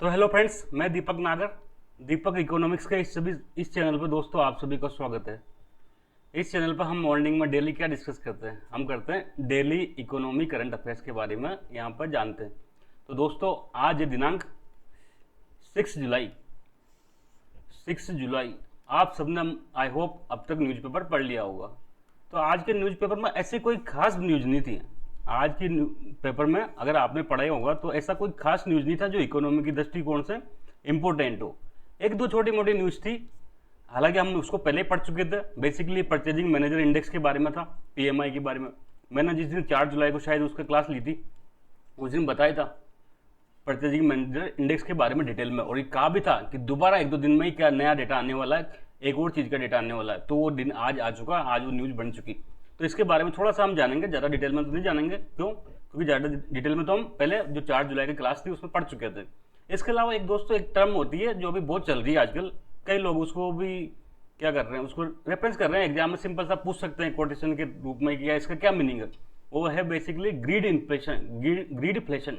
तो hello friends, मैं दीपक नागर। दीपक इकोनॉमिक्स के इस चैनल पर दोस्तों आप सभी का स्वागत है। इस चैनल पर हम मॉर्निंग में डेली क्या डिस्कस करते हैं, हम करते हैं डेली इकोनॉमी करंट अफेयर्स के बारे में यहाँ पर जानते हैं। तो दोस्तों आज है दिनांक 6 जुलाई। 6 जुलाई आप सबने आई होप अब तक न्यूज़पेपर पढ़ लिया होगा। तो आज के न्यूज़पेपर में ऐसी कोई खास न्यूज़ नहीं थी। आज की पेपर में अगर आपने पढ़ा होगा तो ऐसा कोई खास न्यूज़ नहीं था जो इकोनॉमी की दृष्टिकोण से इम्पोर्टेंट हो। एक दो छोटी मोटी न्यूज़ थी, हालांकि हम उसको पहले पढ़ चुके थे। बेसिकली परचेजिंग मैनेजर इंडेक्स के बारे में था, पीएमआई के बारे में। मैंने जिस दिन 4 जुलाई को शायद उसका क्लास ली थी उस दिन बताया था परचेजिंग मैनेजर इंडेक्स के बारे में डिटेल में, और ये कहा भी था कि दोबारा एक दो दिन में ही क्या नया डेटा आने वाला है, एक और चीज़ का डेटा आने वाला है। तो वो दिन आज आ चुका, आज वो न्यूज़ बन चुकी। तो इसके बारे में थोड़ा सा हम जानेंगे, ज़्यादा डिटेल में तो नहीं जानेंगे। क्यों? क्योंकि ज़्यादा डिटेल में तो हम पहले जो 4 जुलाई की क्लास थी उसमें पढ़ चुके थे। इसके अलावा एक दोस्तों एक टर्म होती है जो अभी बहुत चल रही है आजकल, कई लोग उसको भी क्या कर रहे हैं, उसको रेफरेंस कर रहे हैं। एग्जाम में सिंपल सा पूछ सकते हैं कोटेशन के रूप में कि इसका क्या मीनिंग है। वो है बेसिकली ग्रीड इन्फ्लेशन, ग्रीडफ्लेशन।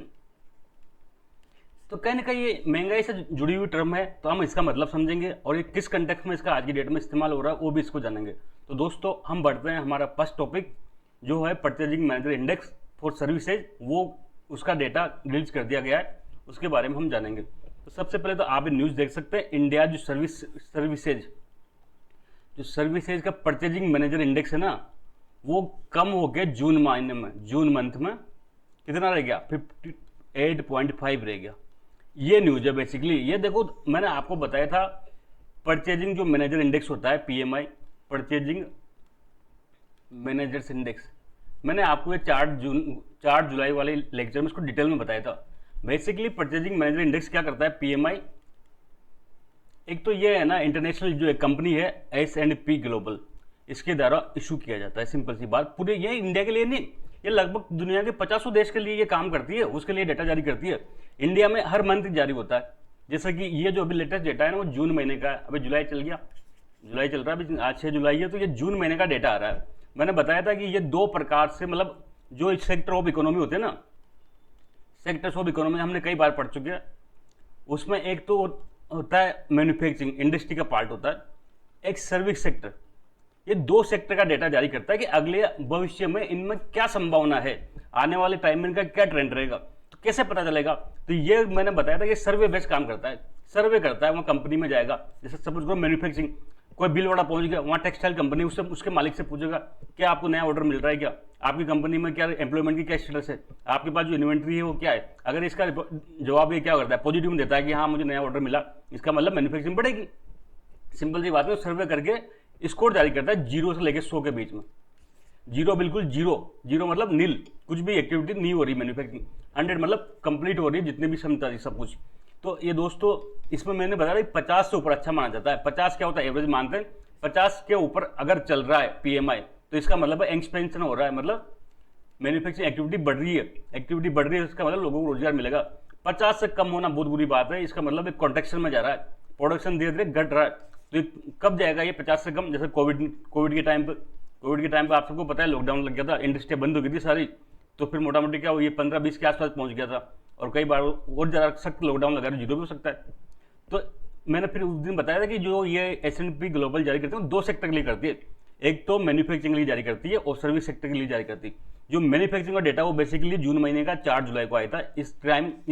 तो कहीं ना कहीं ये महंगाई से जुड़ी हुई टर्म है, तो हम इसका मतलब समझेंगे और ये किस कंटेक्स्ट में इसका आज की डेट में इस्तेमाल हो रहा है वो भी इसको जानेंगे। तो दोस्तों हम बढ़ते हैं, हमारा फर्स्ट टॉपिक जो है purchasing manager index for services, वो उसका डेटा रिलीज कर दिया गया है, उसके बारे में हम जानेंगे। तो सबसे पहले तो आप न्यूज़ देख सकते हैं, इंडिया जो सर्विसेज का परचेजिंग मैनेजर इंडेक्स है ना, वो कम हो गया जून महीने में, जून मंथ में कितना रह गया, 58.5 रह गया। ये न्यूज है बेसिकली। ये देखो मैंने आपको बताया था परचेजिंग जो मैनेजर इंडेक्स होता है पीएमआई, परचेजिंग मैनेजर्स इंडेक्स, मैंने आपको ये 4 जुलाई वाले लेक्चर में इसको डिटेल में बताया था। बेसिकली परचेजिंग मैनेजर इंडेक्स क्या करता है पीएमआई, एक तो ये है ना इंटरनेशनल जो एक कंपनी है S&P ग्लोबल, इसके द्वारा इशू किया जाता है। सिंपल सी बात, पूरे ये इंडिया के लिए नहीं, ये लगभग दुनिया के 50 देश के लिए ये काम करती है, उसके लिए डेटा जारी करती है। इंडिया में हर मंथ जारी होता है। जैसे कि ये जो अभी लेटेस्ट डेटा है ना वो जून महीने का है, अभी जुलाई चल गया, जुलाई चल रहा है, अभी आज 6 जुलाई है, तो ये जून महीने का डेटा आ रहा है। मैंने बताया था कि ये दो प्रकार से, मतलब जो सेक्टर ऑफ इकोनॉमी होते हैं ना, सेक्टर्स ऑफ इकोनॉमी हमने कई बार पढ़ चुके हैं। उसमें एक तो होता है मैन्युफैक्चरिंग इंडस्ट्री का पार्ट होता है, एक सर्विस सेक्टर। ये दो सेक्टर का डेटा जारी करता है कि अगले भविष्य में इनमें क्या संभावना है, आने वाले टाइम में इनका क्या ट्रेंड रहेगा, तो कैसे पता चलेगा। तो ये मैंने बताया था कि सर्वे बेस्ड काम करता है, सर्वे करता है, वहाँ कंपनी में जाएगा। जैसे सपोज करो मैन्युफैक्चरिंग, कोई बिल वाला पहुंच गया, वहाँ टेक्सटाइल कंपनी उससे उसके मालिक से पूछेगा क्या आपको नया ऑर्डर मिल रहा है, क्या आपकी कंपनी में क्या एम्प्लॉयमेंट की क्या स्टेटस है, आपके पास जो इन्वेंट्री है वो क्या है। अगर इसका जवाब ये क्या करता है, पॉजिटिव में देता है कि हाँ मुझे नया ऑर्डर मिला, इसका मतलब मैन्युफैक्चरिंग बढ़ेगी। सिंपल सी बात है, सर्वे करके स्कोर जारी करता है 0 से लेकर 100 के बीच में। 0 बिल्कुल जीरो, जीरो मतलब नील, कुछ भी एक्टिविटी नहीं हो रही मैन्युफैक्चरिंग। 100 मतलब कंप्लीट हो रही है, जितनी भी क्षमता थी सब कुछ। तो ये दोस्तों इसमें मैंने बताया 50 से ऊपर अच्छा माना जाता है। 50 क्या होता है, एवरेज मानते हैं। 50 के ऊपर अगर चल रहा है पीएमआई तो इसका मतलब है एक्सपेंशन हो रहा है, मतलब मैन्युफैक्चरिंग एक्टिविटी बढ़ रही है। एक्टिविटी बढ़ रही है इसका मतलब लोगों को रोजगार मिलेगा। 50 से कम होना बहुत बुरी बात है, इसका मतलब एक कॉन्ट्रेक्शन में जा रहा है, प्रोडक्शन धीरे धीरे घट रहा है। तो कब जाएगा ये 50 से कम? जैसे कोविड के टाइम पे आप सबको पता है लॉकडाउन लग गया था, इंडस्ट्री बंद हो गई थी सारी, तो फिर मोटा मोटी क्या हुई, 15-20 के आसपास पहुंच गया था, और कई बार और ज़्यादा सख्त लॉकडाउन लगा, 0 भी हो सकता है। तो मैंने फिर उस दिन बताया था कि जो ये S&P ग्लोबल जारी करते हैं दो सेक्टर के लिए करती है, एक तो मैन्युफैक्चरिंग के लिए जारी करती है और सर्विस सेक्टर के लिए जारी करती है। जो मैन्युफैक्चरिंग का डेटा वो बेसिकली जून महीने का 4 जुलाई को आया था। इस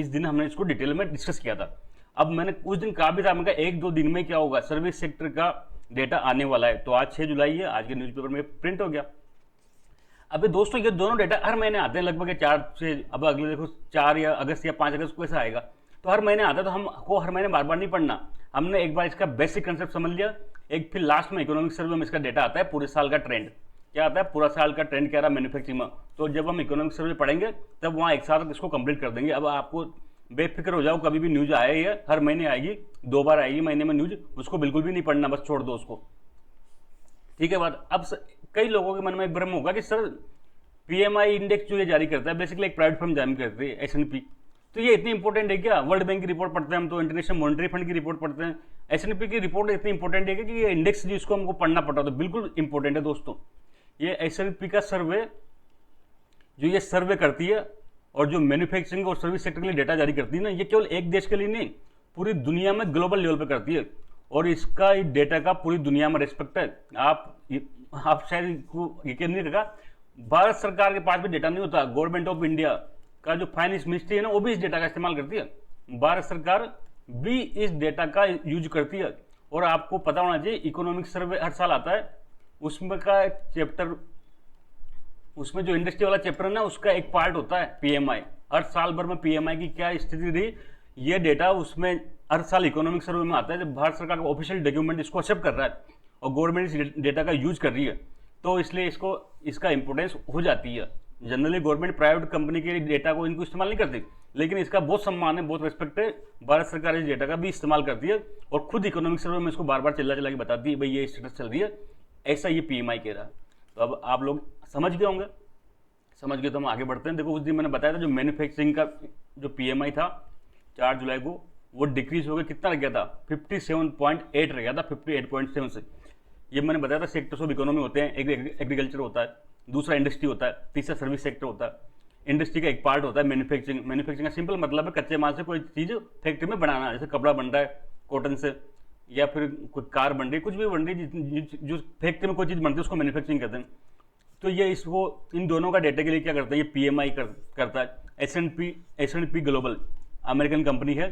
दिन हमने इसको डिटेल में डिस्कस किया था। अब मैंने उस दिन कहा भी था, मैंने कहा 1-2 दिन में क्या होगा, सर्विस सेक्टर का डेटा आने वाला है। तो आज 6 जुलाई है, आज के न्यूज़पेपर में प्रिंट हो गया। अभी दोस्तों ये दोनों डेटा हर महीने आते हैं, लगभग 4 से, अब अगले देखो 4 या अगस्त या 5 अगस्त को ऐसा आएगा, तो हर महीने आता है। तो हमको हर महीने बार बार नहीं पढ़ना, हमने एक बार इसका बेसिक कंसेप्ट समझ लिया, एक फिर लास्ट में इकोनॉमिक सर्वे में इसका डेटा आता है, पूरे साल का ट्रेंड क्या आता है, पूरा साल का ट्रेंड क्या रहा मैन्युफैक्चरिंग में। तो जब हम इकोनॉमिक सर्वे पढ़ेंगे तब वहाँ एक साथ इसको कंप्लीट कर देंगे। अब आपको बेफिक्र हो जाओ, कभी भी न्यूज आए है, हर महीने आएगी, 2 बार आएगी महीने में न्यूज, उसको बिल्कुल भी नहीं पढ़ना, बस छोड़ दो उसको। ठीक है बात। अब कई लोगों के मन में एक भ्रम होगा कि सर पीएमआई इंडेक्स जो ये जारी करता है बेसिकली एक प्राइवेट फर्म जारी करती है S&P, तो ये इतनी इंपॉर्टेंट है क्या? वर्ल्ड बैंक की रिपोर्ट पढ़ते हैं हम, तो इंटरनेशनल मॉनिटरी फंड की रिपोर्ट पढ़ते हैं, S&P की रिपोर्ट इतनी इंपॉर्टेंट है कि ये इंडेक्स जिसको हमको पढ़ना पड़ता है, तो बिल्कुल इंपॉर्टेंट है दोस्तों। ये S&P का सर्वे जो ये सर्वे करती है और जो मैन्युफैक्चरिंग और सर्विस सेक्टर के लिए डेटा जारी करती है ना, ये केवल एक देश के लिए नहीं, पूरी दुनिया में ग्लोबल लेवल पे करती है। और इसका डेटा का पूरी दुनिया में रिस्पेक्ट है। आप शायद को यकीन नहीं रहेगा, भारत सरकार के पास भी डेटा नहीं होता। गवर्नमेंट ऑफ इंडिया का जो फाइनेंस मिनिस्ट्री है ना, वो भी इस डेटा का इस्तेमाल करती है। भारत सरकार भी इस डेटा का यूज करती है। और आपको पता होना चाहिए, इकोनॉमिक सर्वे हर साल आता है, उसमें का चैप्टर, उसमें जो इंडस्ट्री वाला चैप्टर है ना, उसका एक पार्ट होता है पीएमआई। हर साल भर में पीएमआई की क्या स्थिति रही, ये डेटा उसमें हर साल इकोनॉमिक सर्वे में आता है। जब भारत सरकार का ऑफिशियल डॉक्यूमेंट इसको एक्सेप्ट कर रहा है और गवर्नमेंट इस डेटा का यूज कर रही है, तो इसलिए इसका इंपोर्टेंस हो जाती है। जनरली गवर्नमेंट प्राइवेट कंपनी के डेटा को इनको इस्तेमाल नहीं करती, लेकिन इसका बहुत सम्मान है, बहुत रिस्पेक्ट है। भारत सरकार इस डेटा का भी इस्तेमाल करती है और खुद इकोनॉमिक सर्वे में इसको बार बार चिल्ला के बताती है, भाई ये स्टेटस चल रही है, ऐसा ये पीएमआई कह रहा है। तो अब आप लोग समझ गए होंगे, समझ गए तो हम आगे बढ़ते हैं। देखो, उस दिन मैंने बताया था जो मैन्युफैक्चरिंग का जो पीएमआई था 4 जुलाई को, वो डिक्रीज हो गया, कितना रह गया था 57.8 रह गया था 58.7 से। ये मैंने बताया था सेक्टर्स ऑफ इकोनॉमी होते हैं, एक एग्रीकल्चर होता है, दूसरा इंडस्ट्री होता है, तीसरा सर्विस सेक्टर होता है। इंडस्ट्री का एक पार्ट होता है मैन्युफैक्चरिंग। मैन्युफैक्चरिंग का सिंपल मतलब है कच्चे माल से कोई चीज़ फैक्ट्री में बनाना, जैसे कपड़ा बन रहा है कॉटन से, या फिर कोई कार बन रही है, कुछ भी बन रही है, जो फैक्ट्री में कोई चीज़ बनती है उसको मैन्युफैक्चरिंग कहते हैं। तो ये इसको इन दोनों का डेटा के लिए क्या करता है, ये पीएमआई करता है। एस&पी ग्लोबल अमेरिकन कंपनी है।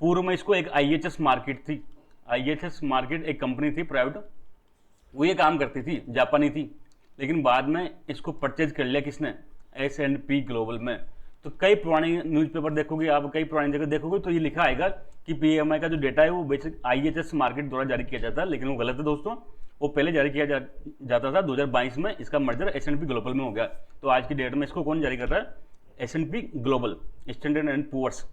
पूर्व में इसको एक आईएचएस मार्केट थी, आईएचएस मार्केट एक कंपनी थी प्राइवेट, वो ये काम करती थी, जापानी थी, लेकिन बाद में इसको परचेज कर लिया किसने, एस&पी ग्लोबल में। तो कई पुरानी न्यूज़पेपर देखोगे आप, कई पुरानी जगह देखोगे तो ये लिखा आएगा कि पीएमआई का जो डेटा है वो बेसिक आईएचएस मार्केट द्वारा जारी किया जाता है, लेकिन वो गलत है दोस्तों। वो पहले जारी किया जाता था 2022 में, इसका मर्जर एस&पी ग्लोबल में हो गया। तो आज की डेट में इसको कौन जारी कर रहा है, एस&पी ग्लोबल, स्टैंडर्ड एंड पुअर्स।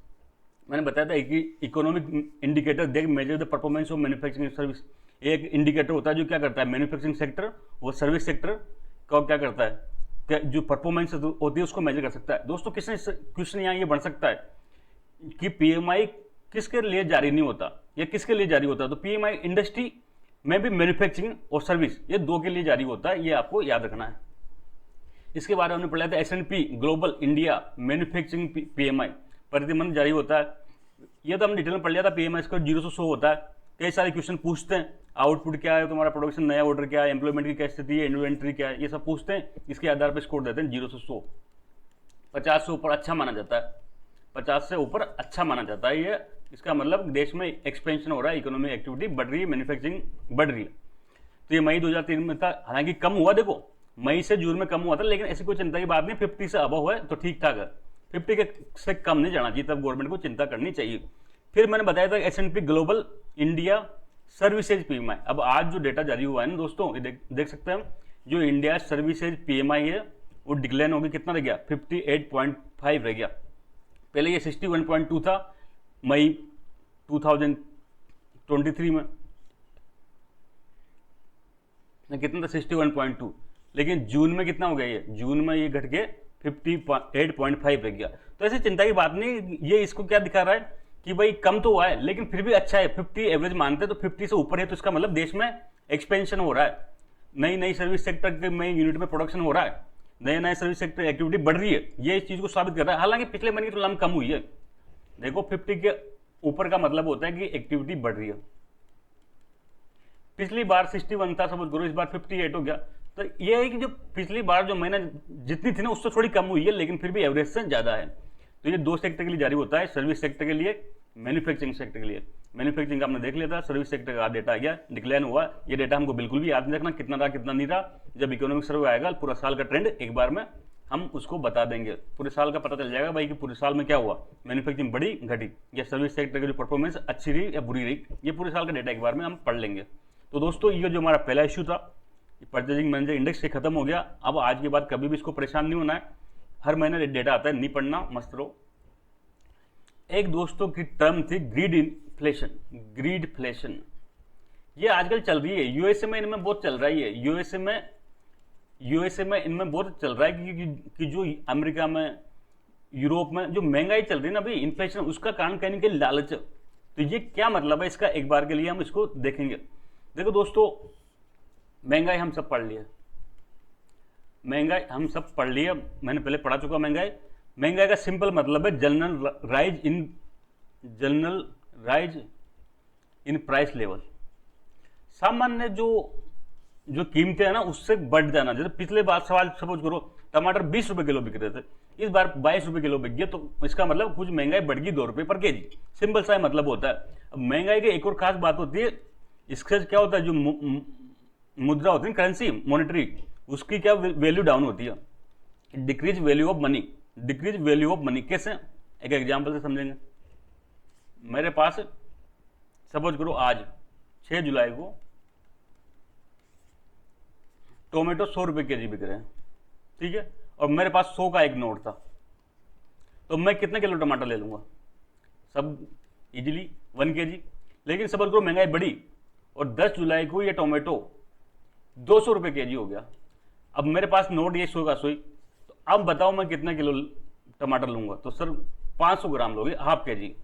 मैंने बताया था कि इकोनॉमिक इंडिकेटर देख measure the performance of manufacturing service. एक इंडिकेटर होता है जो क्या करता है, मैन्युफैक्चरिंग सेक्टर और सर्विस सेक्टर का क्या करता है, जो परफॉर्मेंस होती है उसको मेजर कर सकता है। दोस्तों क्वेश्चन यहाँ ये बन सकता है कि पीएमआई किसके लिए जारी नहीं होता या किसके लिए जारी होता है। तो पीएमआई इंडस्ट्री में भी मैन्युफैक्चरिंग और सर्विस, ये दो के लिए जारी होता है, ये आपको याद रखना है। इसके बारे में हमने पढ़ा था एस&पी ग्लोबल इंडिया मैन्युफैक्चरिंग पीएमआई प्रतिदिन जारी होता है। ये तो हमने डिटेल में पढ़ लिया था। पीएमआई इसका 0 से 100 होता है। कई सारे क्वेश्चन पूछते हैं, आउटपुट क्या है तुम्हारा, प्रोडक्शन नया ऑर्डर क्या है, एम्प्लॉयमेंट की क्या स्थिति है, इन्वेंट्री क्या है, ये सब पूछते हैं। इसके आधार पर स्कोर देते हैं 0 से 100। 50 से ऊपर अच्छा माना जाता है, 50 से ऊपर अच्छा माना जाता है। ये इसका मतलब देश में एक्सपेंशन हो रहा है, इकोनॉमिक एक्टिविटी बढ़ रही है, मैन्युफैक्चरिंग बढ़ रही है। तो ये मई 2003 में था, हालांकि कम हुआ, देखो मई से जून में कम हुआ था, लेकिन ऐसी कोई चिंता की बात नहीं। 50 से अबव है तो ठीक ठाक है, 50 से कम नहीं जाना चाहिए, तब गवर्नमेंट को चिंता करनी चाहिए। फिर मैंने बताया था एस&पी ग्लोबल इंडिया सर्विसेज पीएमआई। अब आज जो डेटा जारी हुआ है ना दोस्तों, ये देख सकते हैं हम, जो इंडिया सर्विसेज पीएमआई है वो डिक्लाइन हो गया, कितना रह गया 58.5 रह गया। पहले ये 61.2 था मई 2023 में, कितना था 61.2, लेकिन जून में कितना हो गया, ये जून में ये घट के 58.5 रह गया। तो ऐसी चिंता की बात नहीं। ये इसको क्या दिखा रहा है कि भाई कम तो हुआ है लेकिन फिर भी अच्छा है। 50 एवरेज मानते हैं तो 50 से ऊपर है, तो इसका मतलब देश में एक्सपेंशन हो रहा है, नई सर्विस सेक्टर के में यूनिट में प्रोडक्शन हो रहा है, नए सर्विस सेक्टर एक्टिविटी बढ़ रही है। ये इस चीज को साबित कर रहा है। हालांकि पिछले महीने की तुलना में कम हुई है। देखो 50 के ऊपर का मतलब होता है कि एक्टिविटी बढ़ रही है। पिछली बार 61 था समझ करो, इस बार 58 हो गया। तो ये है कि जो पिछली बार जो महीना जितनी थी ना उससे थोड़ी कम हुई है, लेकिन फिर भी एवरेज से ज्यादा है। तो ये दो सेक्टर के लिए जारी होता है, सर्विस सेक्टर के लिए, मैन्युफैक्चरिंग सेक्टर के लिए। मैन्युफैक्चरिंग का आपने देख लिया था, सर्विस सेक्टर का डेटा आ गया, डिक्लाइन हुआ। ये डेटा हमको बिल्कुल भी याद नहीं रखना कितना रहा कितना नहीं रहा। जब इकोनॉमिक सर्वे आएगा पूरा साल का ट्रेंड एक बार में हम उसको बता देंगे, पूरे साल का पता चल जाएगा भाई कि पूरे साल में क्या हुआ, मैन्युफैक्चरिंग बढ़ी घटी, या सर्विस सेक्टर की जो परफॉर्मेंस अच्छी रही या बुरी रही। ये पूरे साल का डेटा एक बार में हम पढ़ लेंगे। तो दोस्तों ये जो हमारा पहला इश्यू था परचेजिंग मैनेजर इंडेक्स से खत्म हो गया। अब आज के बाद कभी भी इसको परेशान नहीं होना है, हर महीने डेटा आता है, नहीं पढ़ना, मस्त रहो। एक दोस्तों की टर्म थी ग्रीडफ्लेशन। ये आजकल चल रही है, यूएसए में इनमें बहुत चल रहा है। ये यूएसए में इनमें बहुत चल रहा है कि जो अमेरिका में, यूरोप में जो महंगाई चल रही है ना भाई, इन्फ्लेशन, उसका कारण कहीं के लालच। तो ये क्या मतलब है इसका, एक बार के लिए हम इसको देखेंगे। देखो दोस्तों, महंगाई हम सब पढ़ लिया, महंगाई हम सब पढ़ लिया, मैंने पहले पढ़ा चुका महंगाई। महंगाई का सिंपल मतलब है general rise in price level. सामान्य जो जो कीमतें हैं ना उससे बढ़ जाना। जैसे पिछले बार सवाल सपोज करो टमाटर 20 रुपए किलो बिक रहे थे, इस बार 22 रुपए किलो बिक गया, तो इसका मतलब कुछ महंगाई बढ़ गई 2 रुपए पर केजी। सिंपल सा मतलब होता है। अब महंगाई की एक और खास बात होती है, इससे क्या होता है, जो मुद्रा होती है करेंसी मॉनेटरी, उसकी क्या वैल्यू डाउन होती है, decrease value of money. Decrease value of money कैसे, एक एग्जाम्पल से समझेंगे। मेरे पास सपोज करो आज 6 जुलाई को टोमेटो 100 रुपए केजी बिक रहे हैं, ठीक है, और मेरे पास 100 का एक नोट था, तो मैं कितने किलो टमाटर ले लूंगा, सब इजीली 1 केजी। लेकिन सपोज करो महंगाई बढ़ी और 10 जुलाई को ये टोमेटो 200 रुपए केजी हो गया। अब मेरे पास नोट ये 100 का 100, तो अब बताओ मैं कितने किलो टमाटर लूंगा, तो सर 500 ग्राम लोगे, हाफ केजी।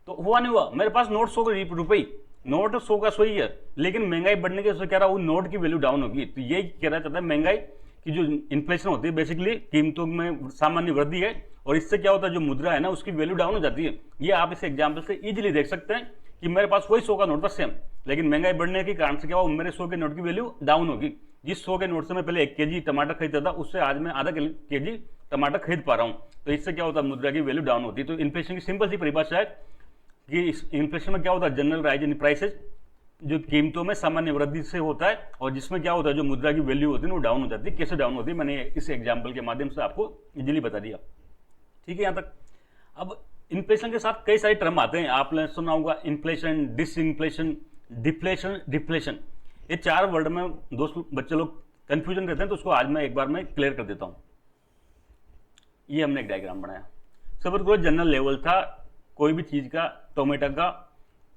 तो हुआ नहीं हुआ, मेरे पास नोट 100 रुपये, नोट 100 का 100 ही है, लेकिन महंगाई बढ़ने के उससे कह रहा वो नोट की वैल्यू डाउन होगी। तो ये कहना चाहता है महंगाई की जो इन्फ्लेशन होती है बेसिकली कीमतों में सामान्य वृद्धि है, और इससे क्या होता है जो मुद्रा है ना उसकी वैल्यू डाउन हो जाती है। ये आप इस एग्जाम्पल से इजीली देख सकते हैं कि मेरे पास वही 100 का नोट था सेम, लेकिन महंगाई बढ़ने के कारण से क्या हुआ, मेरे 100 के नोट की वैल्यू डाउन होगी। जिस 100 के नोट से मैं पहले 1 केजी टमाटर खरीदता था, उससे आज मैं आधा केजी टमाटर खरीद पा रहा हूँ। तो इससे क्या होता है मुद्रा की वैल्यू डाउन होती है। तो इन्फ्लेशन की सिंपल सी परिभाषा है कि इस इन्फ्लेशन में क्या होता है, जनरल राइज इन प्राइसेज, जो कीमतों में सामान्य वृद्धि से होता है, और जिसमें क्या होता है जो मुद्रा की वैल्यू होती है वो डाउन हो जाती है। कैसे डाउन होती है मैंने इस एग्जाम्पल के माध्यम से आपको इजीली बता दिया, ठीक है यहाँ तक। अब इन्फ्लेशन के साथ कई सारे टर्म आते हैं, आपने सुना होगा इन्फ्लेशन, डिसइन्फ्लेशन, डिफ्लेशन, डिफ्लेशन। ये 4 वर्ड में दोस्त बच्चे लोग कंफ्यूजन रहते हैं, तो उसको आज मैं एक बार में क्लियर कर देता हूँ। ये हमने एक डायग्राम बनाया। सपोज करो जनरल लेवल था कोई भी चीज का, टोमेटो का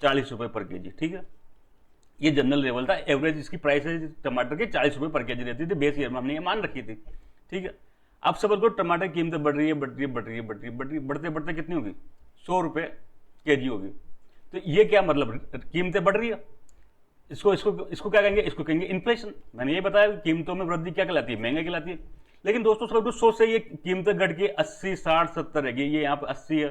40 रुपए पर केजी, ठीक है, ये जनरल लेवल था। एवरेज इसकी प्राइस है टमाटर के 40 रुपए पर केजी रहती थी, बेस ईयर में हमने ये मान रखी थी, ठीक है। अब सपोज करो टमाटर की कीमतें बढ़ रही है, बढ़ते बढ़ते कितनी होगी, 100 रुपए केजी होगी। तो ये क्या मतलब, कीमतें बढ़ रही है, इसको इसको इसको क्या कहेंगे, इसको कहेंगे इन्फ्लेशन। मैंने ये बताया कीमतों में वृद्धि क्या कहलाती है, महंगाई कहलाती है। लेकिन दोस्तों सब 100 से ये कीमतें घट के 80, 60, 70 है, ये यहाँ पे 80 है,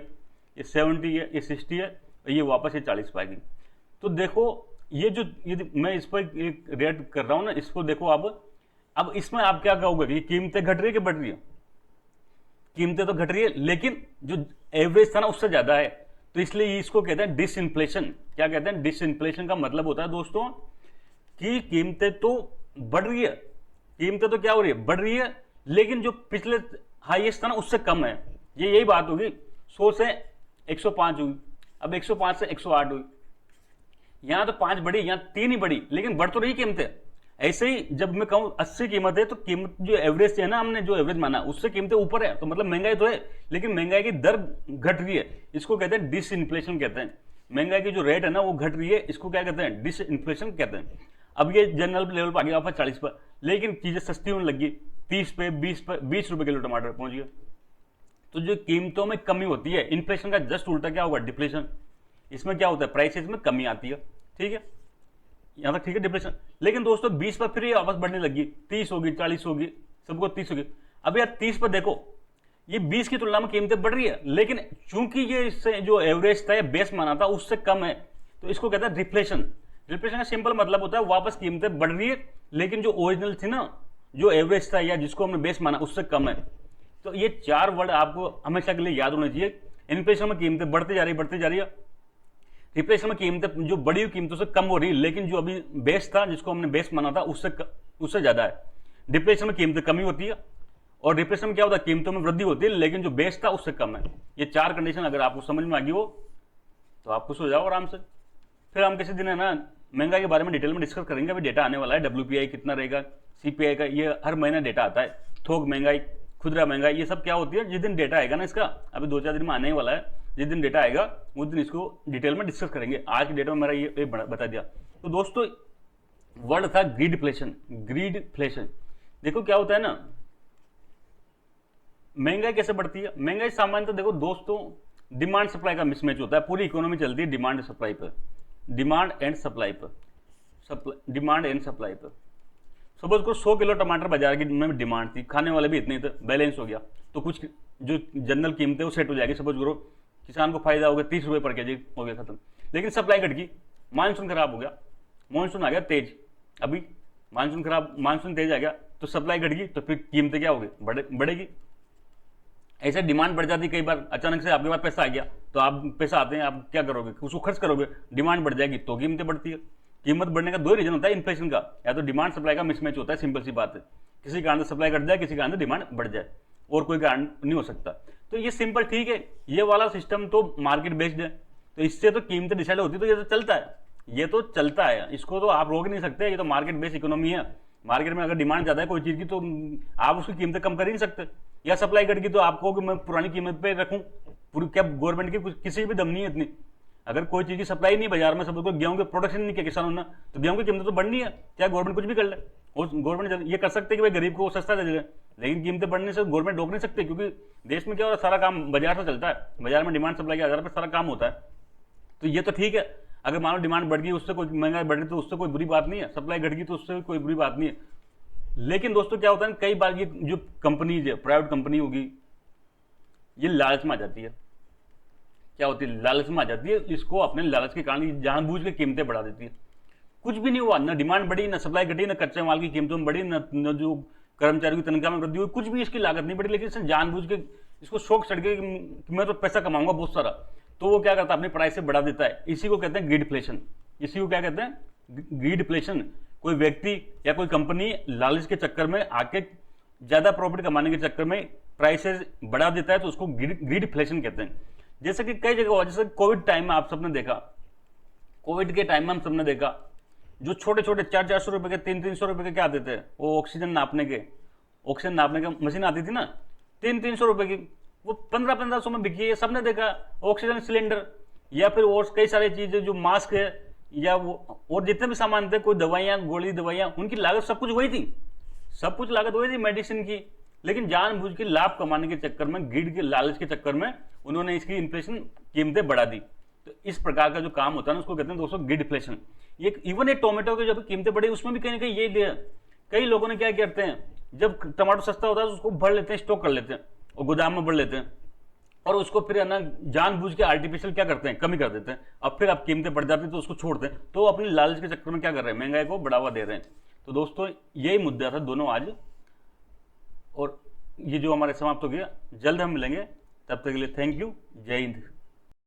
ये 70 है, ये 60 है, और ये वापस ये 40 पाएगी। तो देखो ये जो मैं इस पर एक रेट कर रहा हूँ ना, इसको देखो अब इसमें आप क्या कहोगे कि कीमतें घट रही है कि बढ़ रही है, कीमतें तो घट रही है, लेकिन जो एवरेज था ना उससे ज्यादा है, तो इसलिए इसको कहते हैं डिसइन्फ्लेशन। क्या कहते हैं, डिसइन्फ्लेशन का मतलब होता है दोस्तों कि कीमतें तो बढ़ रही है, कीमतें तो क्या हो रही है, बढ़ रही है, लेकिन जो पिछले हाईएस्ट था ना उससे कम है। ये यही बात होगी, 100 से 105 हुई, अब 105 से 108 हुई, यहां तो 5 बढ़ी, यहां 3 ही बढ़ी, लेकिन बढ़ तो रही कीमतें। ऐसे ही जब मैं कहूं 80 कीमत है, तो कीमत जो एवरेज है ना, हमने जो एवरेज माना उससे कीमतें ऊपर है, तो मतलब महंगाई तो है, लेकिन महंगाई की दर घट रही है। इसको कहते हैं डिसइन्फ्लेशन कहते हैं। महंगाई की जो रेट है ना वो घट रही है, इसको क्या कहते हैं, डिसइन्फ्लेशन कहते हैं। अब ये जनरल लेवल पर आ गया 40 पर, लेकिन चीजें सस्ती होने लगी, 30 पे, 20 रुपए किलो टमाटर पहुंच गया। तो जो कीमतों में कमी होती है, इन्फ्लेशन का जस्ट उल्टा क्या होगा, डिफ्लेशन। इसमें क्या होता है, प्राइसेस में कमी आती है, ठीक है, यहां तक ठीक है, डिप्रेशन। लेकिन दोस्तों 20 पर फिर ये वापस बढ़ने लगी, 30 होगी, 40 होगी, सबको 30 होगी। अब यार 30 पर देखो, ये 20 की तुलना में कीमतें बढ़ रही है, लेकिन चूंकि ये इससे जो एवरेज था या बेस माना था उससे कम है, तो इसको कहते हैं रिफ्लेशन। रिफ्लेशन का सिंपल मतलब होता है वापस कीमतें बढ़ रही है, लेकिन जो ओरिजिनल थी ना, जो एवरेज था या जिसको हमने बेस माना उससे कम है। तो ये 4 वर्ड आपको हमेशा के लिए याद होने चाहिए। इन्फ्लेशन में कीमतें बढ़ती जा रही है, रिफ्लेशन में कीमतें जो बड़ी हुई कीमतों से कम हो रही है, लेकिन जो अभी बेस था जिसको हमने बेस माना था उससे ज्यादा है। डिप्लेशन में कीमतें कमी होती है, और डिप्रेशन में क्या होता है, कीमतों में वृद्धि होती है, लेकिन जो बेस था उससे कम है। ये 4 कंडीशन अगर आपको समझ में आ गई हो तो आप खुश हो जाओ आराम से। फिर हम किसी दिन है ना महंगाई के बारे में डिटेल में डिस्कस करेंगे। अभी डेटा आने वाला है, WPI कितना रहेगा, CPI का, ये हर महीना डेटा आता है। थोक महंगाई, खुदरा महंगाई, ये सब क्या होती है, जिस दिन डेटा आएगा ना इसका, अभी 2-4 दिन में आने वाला है, जिस दिन डेटा आएगा उस दिन इसको डिटेल में डिस्कस करेंगे। आज की डेट में मेरा ये बता दिया। तो दोस्तों वर्ड था ग्रीडफ्लेशन। ग्रीडफ्लेशन देखो क्या होता है ना, महंगाई कैसे बढ़ती है। महंगाई सामान्यतः देखो दोस्तों डिमांड सप्लाई का मिसमैच होता है। पूरी इकोनॉमी चलती है डिमांड सप्लाई पर, डिमांड एंड सप्लाई पर, डिमांड एंड सप्लाई पर। सपोज करो 100 किलो टमाटर बाजार की में डिमांड थी, खाने वाले भी इतने थे, बैलेंस हो गया, तो कुछ जो जनरल कीमतें वो सेट हो जाएगी। सपोज करो किसान को फायदा हो गया 30 रुपये पर केजी, हो गया खत्म। लेकिन सप्लाई घट गई, मानसून खराब हो गया, मानसून आ गया तेज, अभी मानसून तेज आ गया तो सप्लाई घट गई, तो फिर कीमतें क्या होगी, बढ़ेगी। ऐसे डिमांड बढ़ जाती कई बार, अचानक से आपके पास पैसा आ गया, तो आप पैसा आते हैं, आप क्या करोगे, उसको खर्च करोगे, डिमांड बढ़ जाएगी तो कीमतें बढ़ती है। कीमत बढ़ने का दो रीजन होता है इन्फ्लेशन का, या तो डिमांड सप्लाई का मिसमैच होता है, सिंपल सी बात है, किसी कारण से सप्लाई घट जाए, किसी कारण से डिमांड बढ़ जाए, और कोई कारण नहीं हो सकता। तो ये सिंपल ठीक है, ये वाला सिस्टम तो मार्केट बेस्ड है, तो इससे तो कीमतें डिसाइड होती है, तो ये तो चलता है, ये तो चलता है, इसको तो आप रोक नहीं सकते, ये तो मार्केट बेस्ड इकोनॉमी है। मार्केट में अगर डिमांड ज़्यादा है कोई चीज़ की तो आप उसकी कीमतें कम कर ही नहीं सकते, या सप्लाई घट गई तो आपको कि मैं पुरानी कीमत पे रखूं, पूरी क्या गवर्नमेंट की किसी भी दम नहीं है इतनी। अगर कोई चीज़ की सप्लाई नहीं बाजार में, सब गेहूं के प्रोडक्शन नहीं किया किसानों ने, तो गेहूं की कीमतें तो बढ़नी है, चाहे गवर्नमेंट कुछ भी कर ले। और गवर्नमेंट ये कर सकते कि भाई गरीब को सस्ता दे दे, लेकिन कीमतें बढ़ने से गवर्नमेंट रोक नहीं सकते, क्योंकि देश में क्या हो रहा है, सारा काम बाजार से चलता है, बाजार में डिमांड सप्लाई के आधार पर सारा काम होता है। तो ये तो ठीक है, अगर मान लो डिमांड बढ़ गई, उससे कोई महंगाई बढ़ रही तो उससे कोई बुरी बात नहीं है, सप्लाई घट गई तो उससे कोई बुरी बात नहीं है। लेकिन दोस्तों क्या होता है, कई बार ये जो कंपनीज है, प्राइवेट कंपनी होगी, ये लालच में आ जाती है। क्या होती है, लालच में आ जाती है, इसको अपने लालच के कारण जानबूझ के कीमतें बढ़ा देती है। कुछ भी नहीं हुआ, ना डिमांड बढ़ी, ना सप्लाई घटी, ना कच्चे माल की कीमतों में बढ़ी, न जो कर्मचारियों की तनख्वाह में वृद्धि हुई, कुछ भी इसकी लागत नहीं बढ़ी, लेकिन इसने जानबूझ के इसको शौक चढ़ के कि मैं तो पैसा कमाऊंगा बहुत सारा, तो वो क्या करता है, अपनी प्राइस से बढ़ा देता है। इसी को कहते हैं ग्रीडफ्लेशन। इसी को क्या कहते हैं, ग्रीडफ्लेशन। कोई व्यक्ति या कोई कंपनी लालच के चक्कर में आके ज्यादा प्रॉफिट कमाने के चक्कर में प्राइसेस बढ़ा देता है, तो उसको ग्रीडफ्लेशन कहते हैं। जैसे कि कई जगह हुआ, जैसे कोविड टाइम में आप सबने देखा, कोविड के टाइम में हम सबने देखा, जो छोटे छोटे 400-400 रुपए के, 300-300 रुपए के क्या आते थे, वो ऑक्सीजन नापने के मशीन आती थी ना, 300-300 रुपए की, वो 1500-1500 में बिकी है, सबने देखा। ऑक्सीजन सिलेंडर या फिर और कई सारी चीजें, जो मास्क है या वो और जितने भी सामान थे, कोई दवाइयाँ, गोली दवाइयाँ, उनकी लागत सब कुछ वही थी, सब कुछ लागत वही थी मेडिसिन की। लेकिन जानबूझ के लाभ कमाने के चक्कर में, ग्रीड के लालच के चक्कर में उन्होंने इसकी इन्फ्लेशन कीमतें बढ़ा दी। तो इस प्रकार का जो काम होता है ना, उसको कहते हैं दोस्तों ग्रीडफ्लेशन। ये इवन एक टोमेटो की जब कीमतें बढ़ी, उसमें भी कहीं ना कहीं ये लिया। कई लोगों ने क्या करते हैं, जब टमाटो सस्ता होता है तो उसको भर लेते हैं, स्टॉक कर लेते हैं और गोदाम में भर लेते हैं, और उसको फिर है ना जानबूझ के आर्टिफिशियल क्या करते हैं, कमी कर देते हैं। अब फिर अब कीमतें बढ़ जाती हैं तो उसको छोड़ते हैं, तो अपने लालच के चक्कर में क्या कर रहे हैं, महंगाई को बढ़ावा दे रहे हैं। तो दोस्तों यही मुद्दा था दोनों आज, और ये जो हमारे समाप्त हो गया। जल्द हम मिलेंगे, तब तक के लिए थैंक यू, जय हिंद।